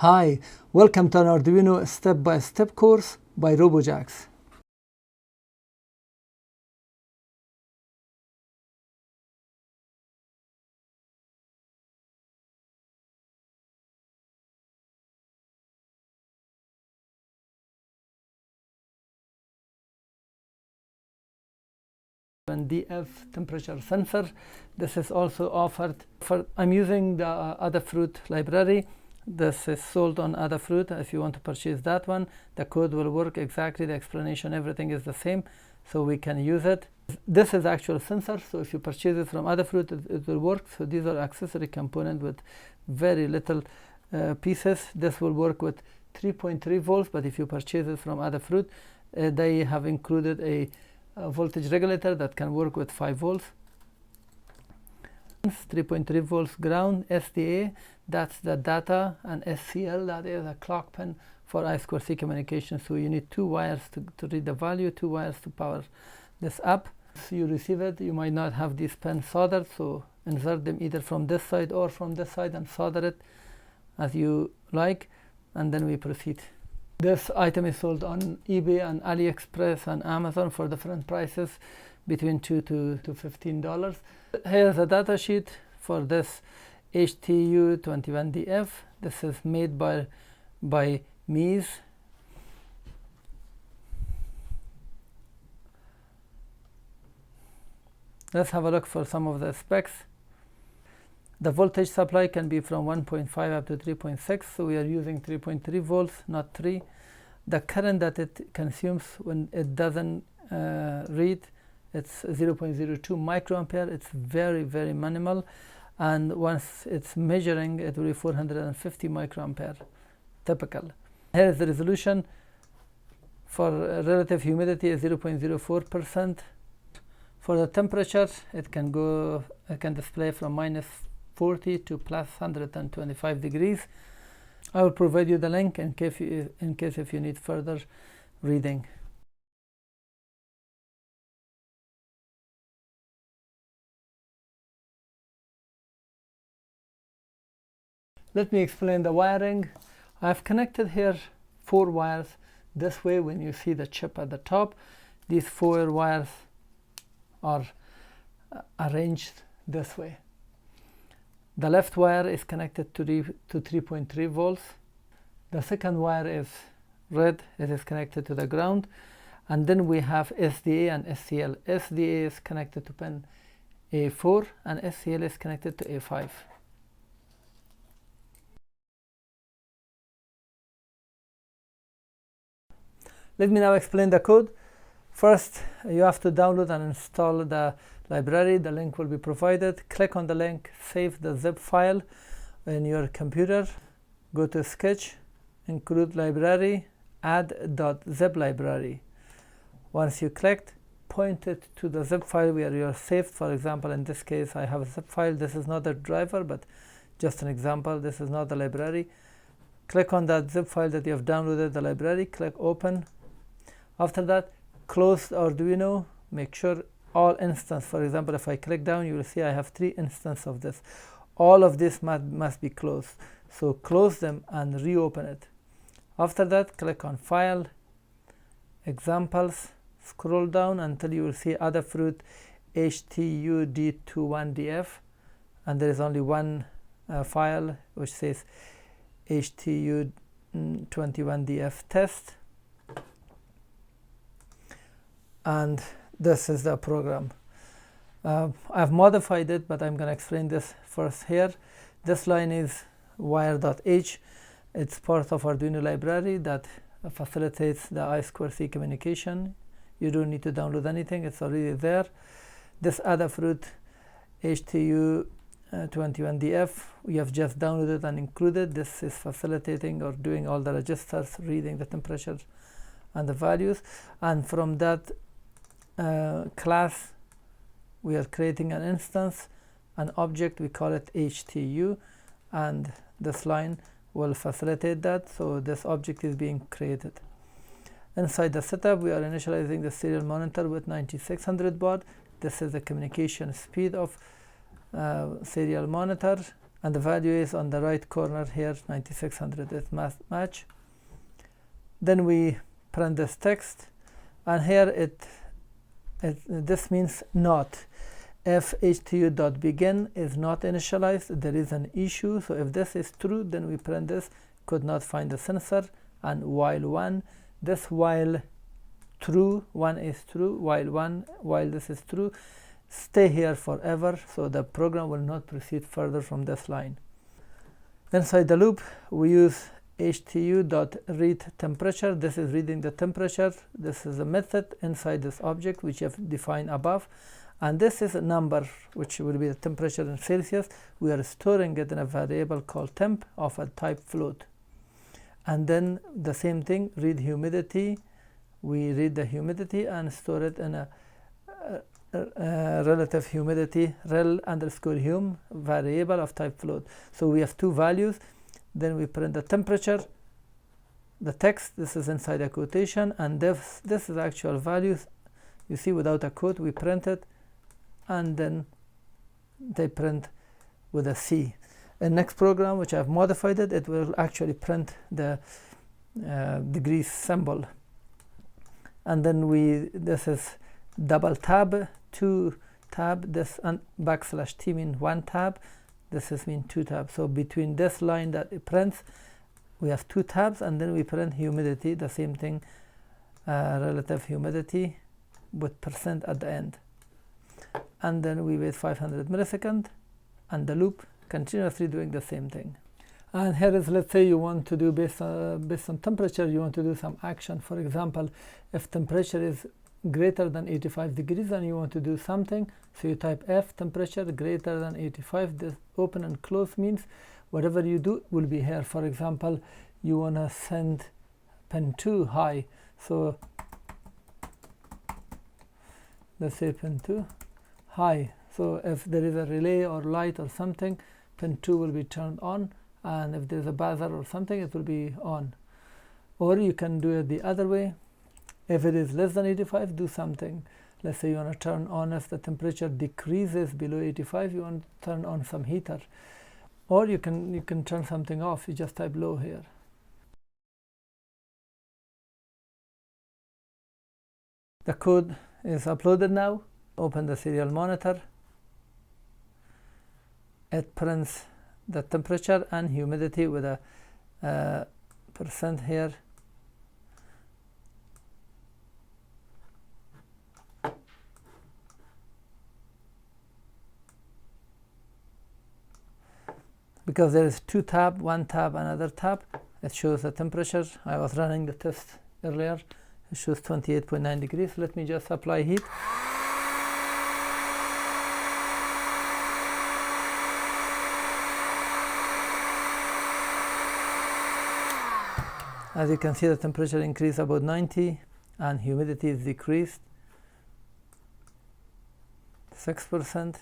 Hi, welcome to an Arduino step-by-step course by Robojax. DF temperature sensor. This is also offered for, I'm using the Adafruit library. This is sold on Adafruit. If you want to purchase that one, the code will work exactly, the explanation, everything is the same, so we can use it. This is actual sensor, so if you purchase it from Adafruit, it will work. So these are accessory components with very little pieces. This will work with 3.3 volts, but if you purchase it from Adafruit, they have included a voltage regulator that can work with 5 volts. 3.3 volts ground, SDA, that's the data, and SCL, that is a clock pin for I2C communication. So you need 2 wires to read the value, 2 wires to power this up. So you receive it, you might not have these pins soldered, so insert them either from this side or from this side and solder it as you like, and then we proceed. This item is sold on eBay and AliExpress and Amazon for different prices between $2 to $15. Here's a data sheet for this HTU21DF. This is made by Mies. Let's have a look for some of the specs. The voltage supply can be from 1.5 up to 3.6, so we are using 3.3 volts, not 3. The current that it consumes when it doesn't read, it's 0.02 microampere. It's very, very minimal, and once it's measuring, it will be 450 microampere, typical. Here is the resolution. For relative humidity is 0.04%. For the temperature, it can display from -40 to plus 125 degrees. I will provide you the link in case if you need further reading. Let me explain the wiring. I've connected here 4 wires this way. When you see the chip at the top, these 4 wires are arranged this way. The left wire is connected to 3.3 volts. The second wire is red. It is connected to the ground. And then we have SDA and SCL. SDA is connected to pin A4 and SCL is connected to A5. Let me now explain the code. First, you have to download and install the library. The link will be provided. Click on the link, save the zip file in your computer. Go to Sketch, include library, add .zip library. Once you clicked, point it to the zip file where you are saved. For example, in this case, I have a zip file. This is not a driver, but just an example. This is not the library. Click on that zip file that you have downloaded, the library. Click Open. After that, close the Arduino. Make sure all instances, for example, if I click down, you will see I have 3 instances of this. All of this must be closed. So close them and reopen it. After that, click on File, Examples, scroll down until you will see Adafruit HTU21DF, and there is only one file which says HTU21DF test. And this is the program. I've modified it, but I'm going to explain this first here. This line is wire.h. It's part of Arduino library that facilitates the I2C communication. You don't need to download anything, it's already there. This Adafruit HTU21DF, we have just downloaded and included. This is facilitating or doing all the registers, reading the temperature and the values. And from that class, we are creating an instance, an object, we call it HTU, and this line will facilitate that. So this object is being created. Inside the setup, we are initializing the serial monitor with 9600 baud. This is the communication speed of serial monitor, and the value is on the right corner here, 9600 is match. Then we print this text, and here this means not. If HTU.begin is not initialized, there is an issue. So if this is true, then we print this, could not find the sensor, and while 1, this while true, 1 is true, while this is true, stay here forever, so the program will not proceed further from this line. Inside the loop, we use HTU.read temperature. This is reading the temperature. This is a method inside this object which I have defined above, and this is a number which will be the temperature in Celsius. We are storing it in a variable called temp of a type float. And then the same thing, read humidity. We read the humidity and store it in a relative humidity rel_hum variable of type float. So we have two values. Then we print the temperature, the text, this is inside a quotation, and this is actual values. You see, without a quote we print it, and then they print with a C. In next program, which I've modified it will actually print the degrees symbol. And then this is double tab, 2 tab, this and \T mean 1 tab, this is mean 2 tabs. So between this line that it prints, we have 2 tabs, and then we print humidity, the same thing, relative humidity with % at the end. And then we wait 500 milliseconds, and the loop continuously doing the same thing. And here is, let's say you want to do based on temperature, you want to do some action. For example, if temperature is greater than 85 degrees and you want to do something, so you type F, temperature greater than 85. This open and close means whatever you do will be here. For example, you want to send pin 2 high, so let's say pin 2 high. So if there is a relay or light or something, pin 2 will be turned on, and if there's a buzzer or something, it will be on. Or you can do it the other way. If it is less than 85, do something. Let's say you want to turn on, if the temperature decreases below 85, you want to turn on some heater. Or you can turn something off. You just type low here. The code is uploaded now. Open the serial monitor. It prints the temperature and humidity with a % here. Because there is 2 tab, 1 tab, another tab, it shows the temperature. I was running the test earlier. It shows 28.9 degrees. Let me just apply heat. As you can see, the temperature increased about 90 and humidity is decreased 6%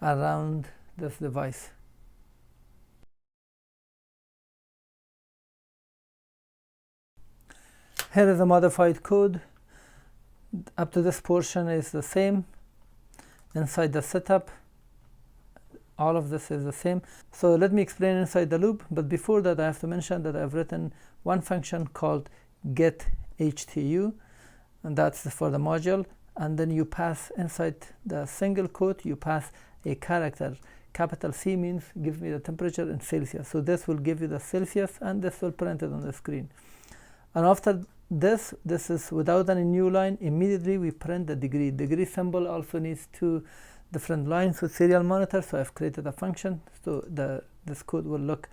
around this device. Here is a modified code. Up to this portion is the same. Inside the setup, all of this is the same. So let me explain inside the loop, but before that I have to mention that I've written one function called get HTU, and that's for the module, and then you pass inside the single quote, you pass a character. Capital C means give me the temperature in Celsius. So this will give you the Celsius, and this will print it on the screen. And after this is without any new line, immediately we print the degree. Degree symbol also needs 2 different lines with serial monitor, so I've created a function so this code will look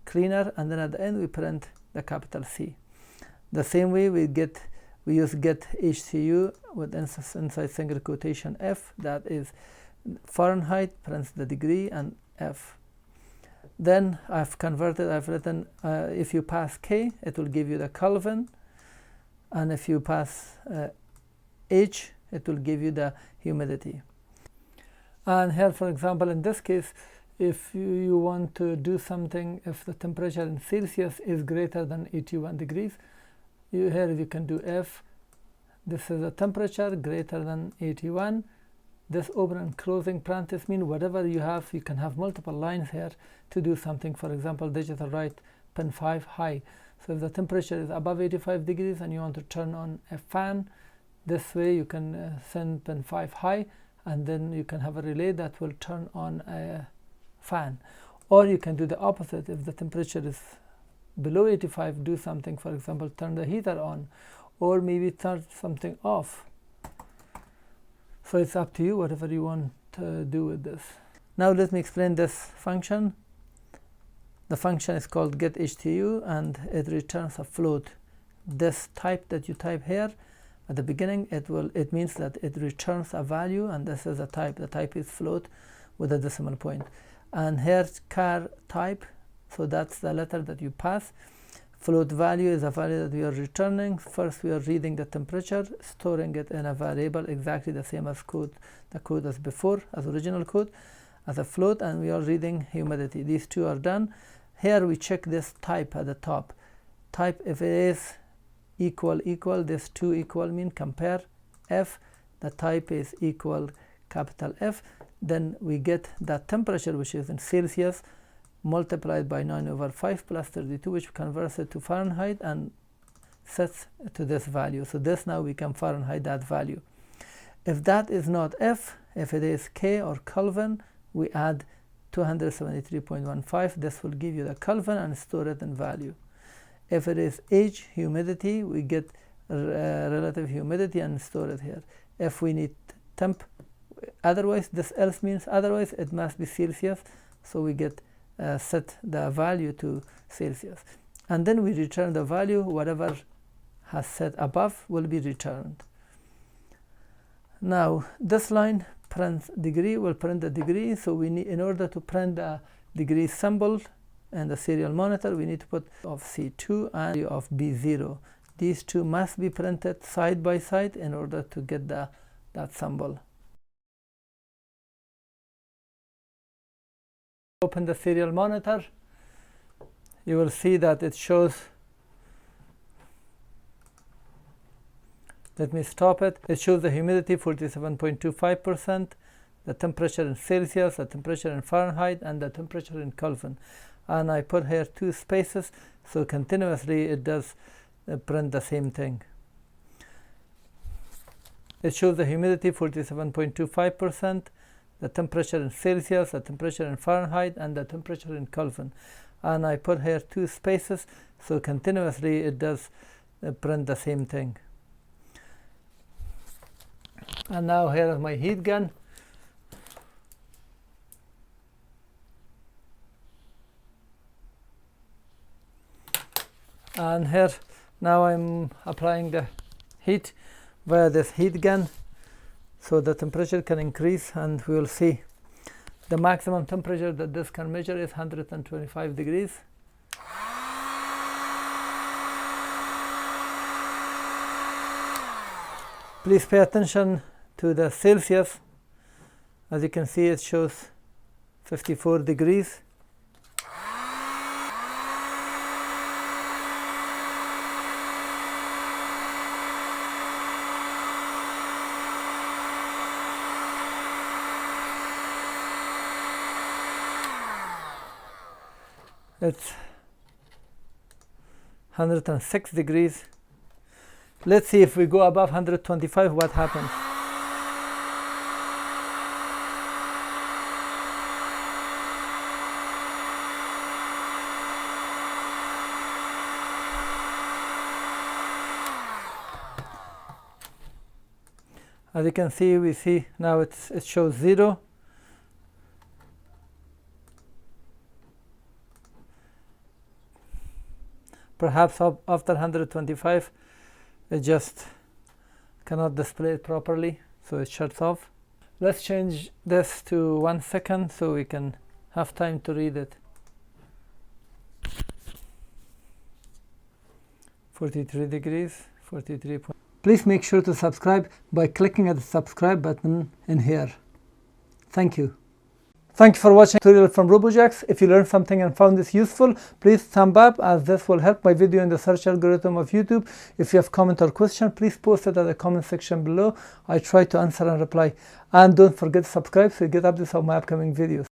cleaner, and then at the end we print the capital C. The same way we use get HTU with inside single quotation F, that is Fahrenheit, prints the degree, and F. Then I've written if you pass K, it will give you the Kelvin, and if you pass H, it will give you the humidity. And here, for example, in this case, if you want to do something, if the temperature in Celsius is greater than 81 degrees, here you can do F. This is a temperature greater than 81, This open and closing parenthesis mean whatever you have, you can have multiple lines here to do something. For example, digital write pin 5 high. So if the temperature is above 85 degrees and you want to turn on a fan, this way you can send pin 5 high, and then you can have a relay that will turn on a fan. Or you can do the opposite. If the temperature is below 85, do something, for example, turn the heater on, or maybe turn something off. So it's up to you, whatever you want to do with this. Now let me explain this function. The function is called getHTU, and it returns a float. This type that you type here at the beginning, it means that it returns a value, and this is a type. The type is float with a decimal point. And here's char type, so that's the letter that you pass. Float value is a value that we are returning. First, we are reading the temperature, storing it in a variable exactly the same as the code as before, as original code, as a float, and we are reading humidity. These two are done. Here we check this type at the top. Type, if it is equal, this two equal mean compare. F, the type is equal capital F. Then we get that temperature, which is in Celsius, multiplied by 9/5 plus 32, which converts it to Fahrenheit and sets to this value. So this now we can Fahrenheit that value. If that is not F, if it is K or Kelvin, we add 273.15. This will give you the Kelvin and store it in value. If it is H, humidity, we get relative humidity and store it here. If we need temp, otherwise, this else means otherwise, it must be Celsius. So we get set the value to Celsius, and then we return the value. Whatever has set above will be returned. Now this line prints degree, will print the degree. So we need, in order to print the degree symbol and the serial monitor, we need to put of C2 and of B0. These two must be printed side by side in order to get that symbol. Open the serial monitor, you will see that it shows, let me stop it. It shows the humidity 47.25%, the temperature in Celsius, the temperature in Fahrenheit, and the temperature in Kelvin. And I put here two spaces, so continuously it does print the same thing. It shows the humidity 47.25%, the temperature in Celsius, the temperature in Fahrenheit, and the temperature in Kelvin. And I put here two spaces, so continuously it does print the same thing. And now here is my heat gun. And here, now I'm applying the heat via this heat gun, so the temperature can increase, and we will see the maximum temperature that this can measure is 125 degrees. Please pay attention to the Celsius. As you can see, it shows 54 degrees. It's 106 degrees. Let's see if we go above 125, what happens. As you can see, we see now it shows 0. Perhaps after 125, it just cannot display it properly, so it shuts off. Let's change this to 1 second so we can have time to read it. 43 degrees, 43. Please make sure to subscribe by clicking at the subscribe button in here. Thank you. Thank you for watching the tutorial from Robojax. If you learned something and found this useful, please thumb up, as this will help my video in the search algorithm of YouTube. If you have comment or question, please post it at the comment section below. I try to answer and reply. And don't forget to subscribe so you get updates of my upcoming videos.